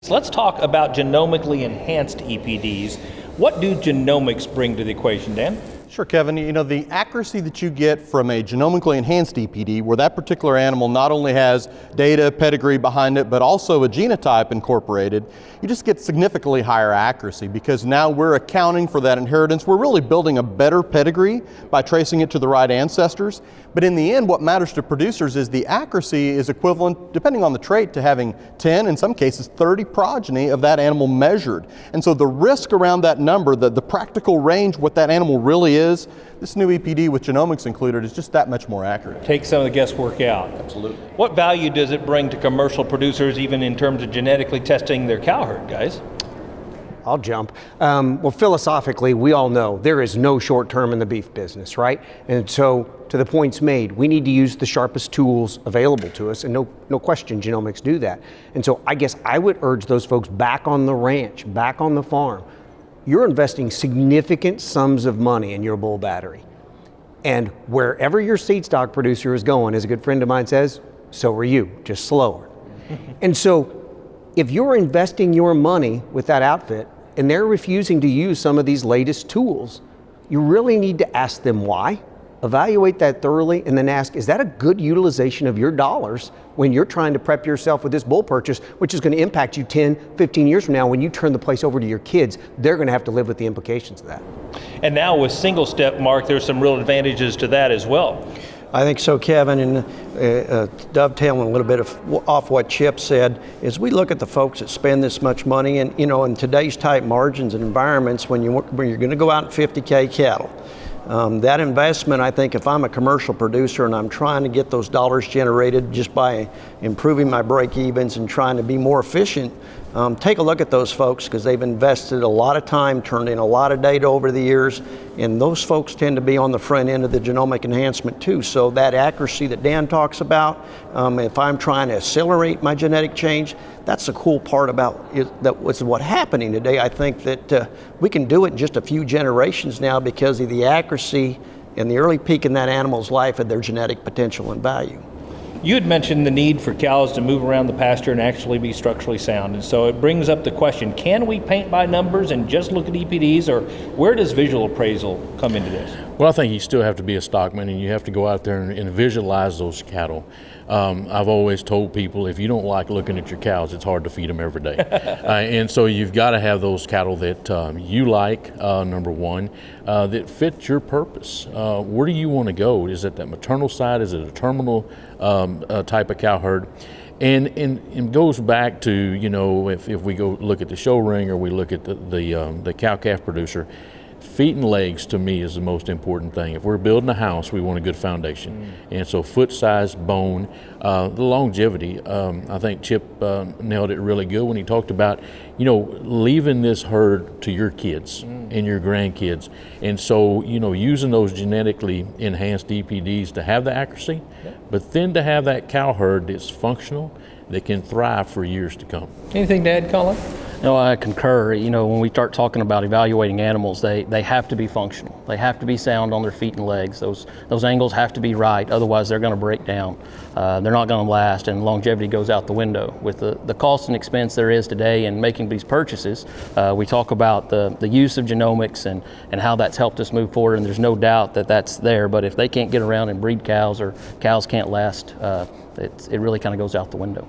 So let's talk about genomically enhanced EPDs. What do genomics bring to the equation, Dan? Sure, Kevin. You know, the accuracy that you get from a genomically enhanced EPD, where that particular animal not only has data, pedigree behind it, but also a genotype incorporated, you just get significantly higher accuracy because now we're accounting for that inheritance. We're really building a better pedigree by tracing it to the right ancestors. But in the end, what matters to producers is the accuracy is equivalent, depending on the trait, to having 10, in some cases 30 progeny of that animal measured. And so the risk around that number, the practical range, what that animal really is, this new EPD with genomics included is just that much more accurate. Take some of the guesswork out. Absolutely. What value does it bring to commercial producers, even in terms of genetically testing their cow herd, guys? I'll jump. Well, philosophically, we all know there is no short term in the beef business, right? And so, to the points made, we need to use the sharpest tools available to us, and no question, genomics do that. And so, I guess I would urge those folks back on the ranch, back on the farm. You're investing significant sums of money in your bull battery. And wherever your seed stock producer is going, as a good friend of mine says, so are you, just slower. And so, if you're investing your money with that outfit and they're refusing to use some of these latest tools, you really need to ask them why, evaluate that thoroughly, and then ask, is that a good utilization of your dollars when you're trying to prep yourself with this bull purchase, which is going to impact you 10, 15 years from now when you turn the place over to your kids. They're going to have to live with the implications of that. And now with single step, Mark, there's some real advantages to that as well. I think so, Kevin, and dovetailing a little bit off what Chip said, is we look at the folks that spend this much money, and you know, in today's tight margins and environments, when you're going to go out and 50K cattle, that investment, I think if I'm a commercial producer and I'm trying to get those dollars generated just by improving my break evens and trying to be more efficient, take a look at those folks because they've invested a lot of time, turned in a lot of data over the years, and those folks tend to be on the front end of the genomic enhancement too. So that accuracy that Dan talks about, if I'm trying to accelerate my genetic change, that's the cool part about it, that was what's happening today. I think that we can do it in just a few generations now because of the accuracy and the early peak in that animal's life of their genetic potential and value. You had mentioned the need for cows to move around the pasture and actually be structurally sound. And so it brings up the question, can we paint by numbers and just look at EPDs, or where does visual appraisal come into this? Well, I think you still have to be a stockman and you have to go out there and visualize those cattle. I've always told people, if you don't like looking at your cows, it's hard to feed them every day. And so you've got to have those cattle that you like, number one, that fit your purpose. Where do you want to go? Is it that maternal side? Is it a terminal type of cow herd? And it goes back to, you know, if we go look at the show ring or we look at the cow-calf producer, feet and legs to me is the most important thing. If we're building a house, we want a good foundation. And so foot size, bone, the longevity, I think Chip nailed it really good when he talked about, you know, leaving this herd to your kids and your grandkids. And so, you know, using those genetically enhanced EPDs to have the accuracy, but then to have that cow herd that's functional, that can thrive for years to come. Anything to add, Colin? No, I concur. You know, when we start talking about evaluating animals, they have to be functional. They have to be sound on their feet and legs. Those angles have to be right, otherwise they're going to break down. They're not going to last, and longevity goes out the window. With the cost and expense there is today in making these purchases, we talk about the use of genomics and how that's helped us move forward, and there's no doubt that that's there. But if they can't get around and breed cows, or cows can't last, it really kind of goes out the window.